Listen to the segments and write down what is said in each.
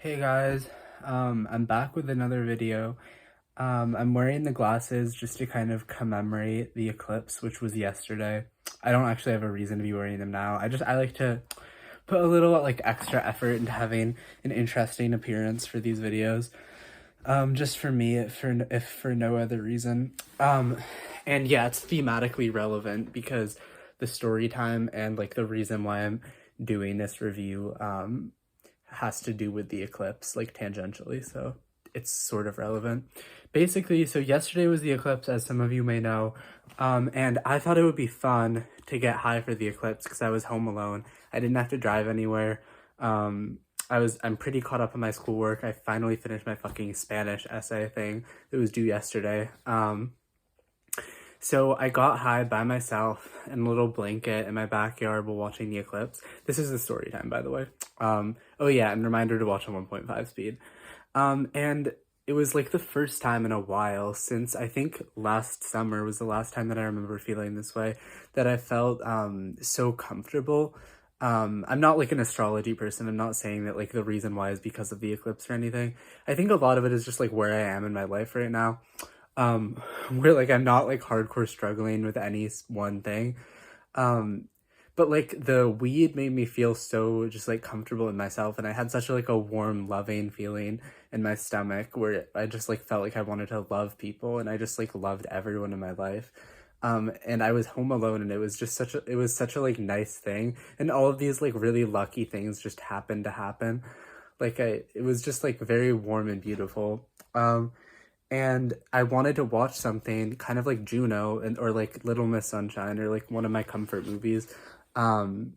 Hey guys, I'm back with another video. I'm wearing the glasses just to kind of commemorate the eclipse, which was yesterday. I don't actually have a reason to be wearing them now. I like to put a little like extra effort into having an interesting appearance for these videos. Just for me, if for no other reason. And yeah, it's thematically relevant because the story time and like the reason why I'm doing this review, has to do with the eclipse, like tangentially, so it's sort of relevant. Basically, so yesterday was the eclipse, as some of you may know, and I thought it would be fun to get high for the eclipse because I was home alone. I didn't have to drive anywhere. I'm pretty caught up on my schoolwork. I finally finished my fucking Spanish essay thing. It was due yesterday. So I got high by myself in a little blanket in my backyard while watching the eclipse. This is the story time, by the way. Oh yeah, and reminder to watch on 1.5 speed. And it was like the first time in a while since I think last summer was the last time that I remember feeling this way, that I felt so comfortable. I'm not like an astrology person. I'm not saying that like the reason why is because of the eclipse or anything. I think a lot of it is just like where I am in my life right now. Where like I'm not like hardcore struggling with any one thing. But like the weed made me feel so just like comfortable in myself, and I had such like a warm, loving feeling in my stomach where I just like felt like I wanted to love people, and I just like loved everyone in my life. And I was home alone, and it was just such a like nice thing, and all of these like really lucky things just happened to happen. It was just like very warm and beautiful. And I wanted to watch something kind of like Juno or like Little Miss Sunshine or like one of my comfort movies, um,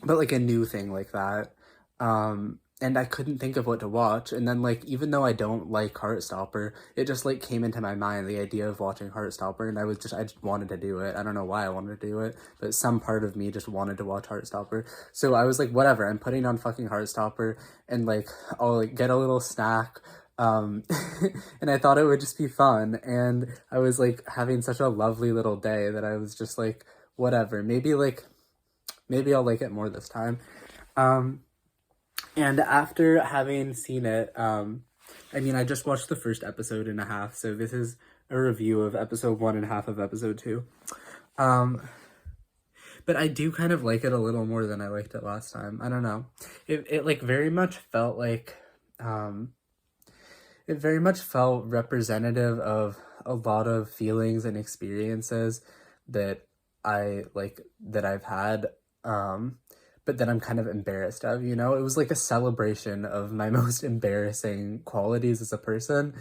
but like a new thing like that. And I couldn't think of what to watch. And then like even though I don't like Heartstopper, it just like came into my mind the idea of watching Heartstopper, and I just wanted to do it. I don't know why I wanted to do it, but some part of me just wanted to watch Heartstopper. So I was like, whatever, I'm putting on fucking Heartstopper, and like I'll like get a little snack. Um, and I thought it would just be fun. And I was like having such a lovely little day that I was just like, whatever, maybe I'll like it more this time. Um, and after having seen it, I mean, I just watched the first episode and a half, so this is a review of episode 1 and half of episode 2. Um, but I do kind of like it a little more than I liked it last time. I don't know. It like very much felt like, it very much felt representative of a lot of feelings and experiences that that I've had, but that I'm kind of embarrassed of, you know? It was like a celebration of my most embarrassing qualities as a person,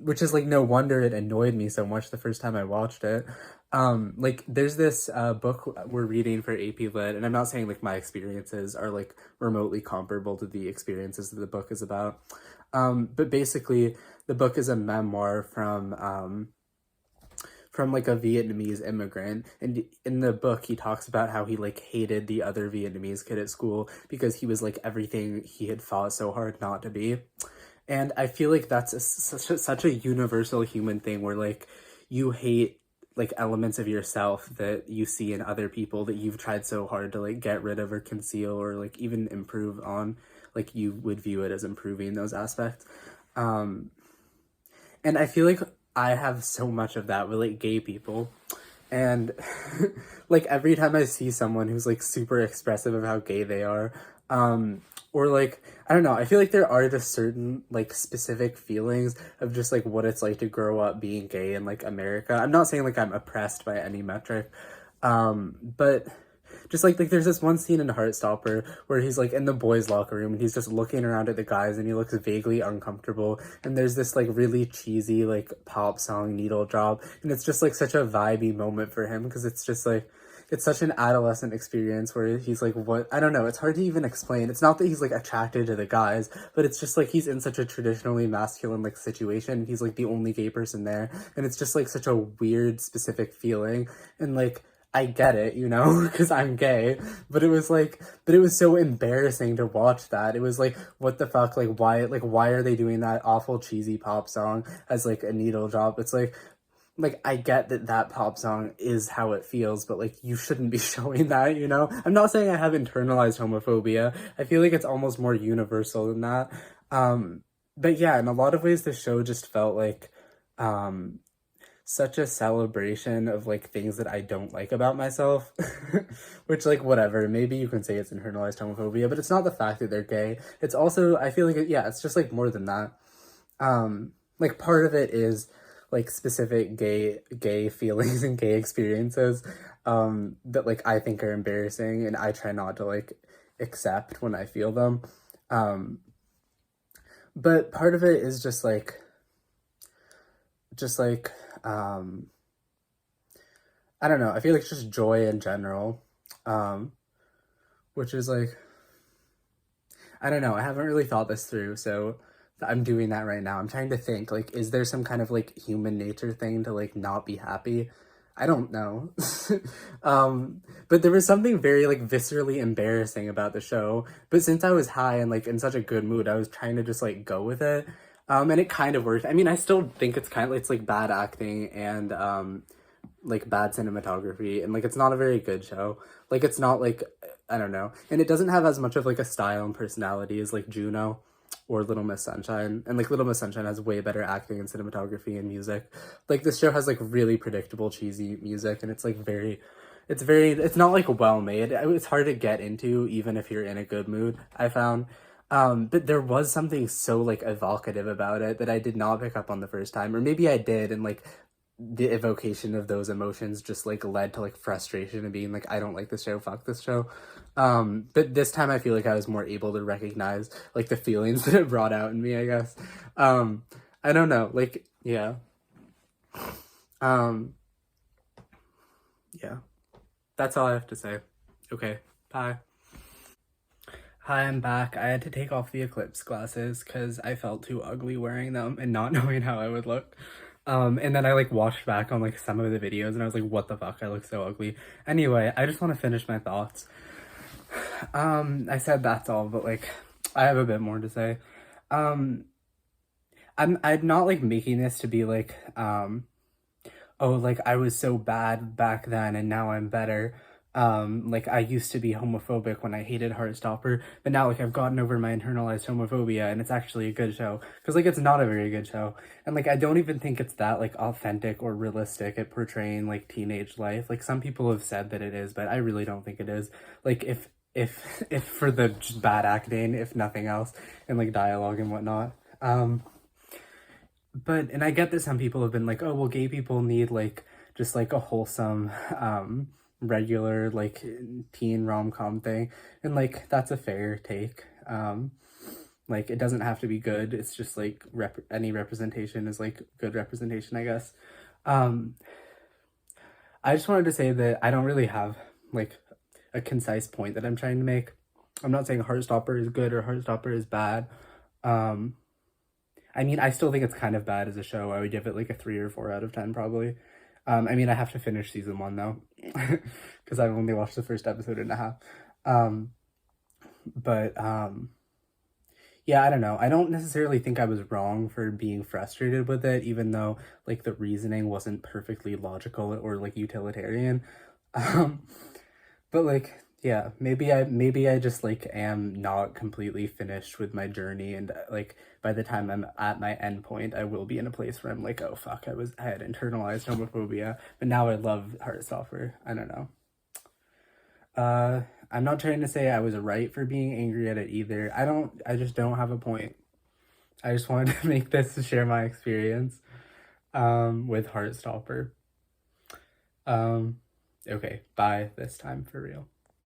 which is like no wonder it annoyed me so much the first time I watched it. Like there's this book we're reading for AP Lit, and I'm not saying like my experiences are like remotely comparable to the experiences that the book is about. But basically the book is a memoir from like a Vietnamese immigrant, and in the book he talks about how he like hated the other Vietnamese kid at school because he was like everything he had fought so hard not to be. And I feel like that's such a universal human thing where like you hate like elements of yourself that you see in other people that you've tried so hard to like get rid of or conceal or like even improve on. Like you would view it as improving those aspects. Um, and I feel like I have so much of that with like gay people. And like every time I see someone who's like super expressive of how gay they are, or like, I don't know, I feel like there are just certain like specific feelings of just like what it's like to grow up being gay in like America. I'm not saying like I'm oppressed by any metric, but just like there's this one scene in Heartstopper where he's like in the boys' locker room and he's just looking around at the guys and he looks vaguely uncomfortable, and there's this like really cheesy like pop song needle drop, and it's just like such a vibey moment for him because it's just like it's such an adolescent experience where he's like, what, I don't know, it's hard to even explain. It's not that he's like attracted to the guys, but it's just like he's in such a traditionally masculine like situation. He's like the only gay person there, and it's just like such a weird specific feeling. And like I get it, you know, because I'm gay, but it was so embarrassing to watch that. It was like, what the fuck, like why are they doing that awful cheesy pop song as like a needle drop? It's like, like, I get that that pop song is how it feels, but like, you shouldn't be showing that, you know? I'm not saying I have internalized homophobia. I feel like it's almost more universal than that. But yeah, in a lot of ways, the show just felt like um, such a celebration of like things that I don't like about myself. Which, like, whatever, maybe you can say it's internalized homophobia, but it's not the fact that they're gay. It's also, I feel like, yeah, it's just like more than that. Like, part of it is like specific gay feelings and gay experiences that like I think are embarrassing and I try not to like accept when I feel them. Um, but part of it is just like um I don't know, I feel like it's just joy in general. Um, which is like, I don't know, I haven't really thought this through, so I'm doing that right now. I'm trying to think, like, is there some kind of like human nature thing to like not be happy? I don't know. But there was something very like viscerally embarrassing about the show. But since I was high and like in such a good mood, I was trying to just like go with it. And it kind of worked. I mean, I still think it's kind of, it's like bad acting and like bad cinematography, and like it's not a very good show. Like, it's not like, I don't know, and it doesn't have as much of like a style and personality as like Juno or Little Miss Sunshine. And like Little Miss Sunshine has way better acting and cinematography and music. Like, this show has like really predictable cheesy music, and it's like it's not like well made. It's hard to get into even if you're in a good mood, I found. But there was something so like evocative about it that I did not pick up on the first time, or maybe I did, and like the evocation of those emotions just like led to like frustration and being like, I don't like this show, fuck this show. But this time I feel like I was more able to recognize like the feelings that it brought out in me, I guess. I don't know, like, yeah. Um, yeah. That's all I have to say. Okay, bye. Hi, I'm back. I had to take off the eclipse glasses because I felt too ugly wearing them and not knowing how I would look. And then I like watched back on like some of the videos and I was like, what the fuck? I look so ugly. Anyway, I just want to finish my thoughts. I said that's all, but like, I have a bit more to say. Um, I'm not like making this to be like, oh, like I was so bad back then and now I'm better. Like, I used to be homophobic when I hated Heartstopper, but now like I've gotten over my internalized homophobia and it's actually a good show. Cause like it's not a very good show. And like I don't even think it's that like authentic or realistic at portraying like teenage life. Like, some people have said that it is, but I really don't think it is. Like, if for the just bad acting, if nothing else, and like dialogue and whatnot. But and I get that some people have been like, oh well, gay people need like just like a wholesome, regular like teen rom-com thing, and like that's a fair take. Like, it doesn't have to be good. It's just like any representation is like good representation, I guess. Um, I just wanted to say that I don't really have like a concise point that I'm trying to make. I'm not saying Heartstopper is good or Heartstopper is bad. Um, I mean, I still think it's kind of bad as a show. I would give it like a 3 or 4 out of 10 probably. I mean, I have to finish season 1 though, because I've only watched the first episode and a half. Um, but yeah, I don't know. I don't necessarily think I was wrong for being frustrated with it, even though like the reasoning wasn't perfectly logical or like utilitarian. Um, but like, yeah, maybe I just like am not completely finished with my journey, and like by the time I'm at my end point, I will be in a place where I'm like, oh fuck, I had internalized homophobia, but now I love Heartstopper. I don't know. Uh, I'm not trying to say I was right for being angry at it either. I just don't have a point. I just wanted to make this to share my experience with Heartstopper. Um, okay, bye this time for real.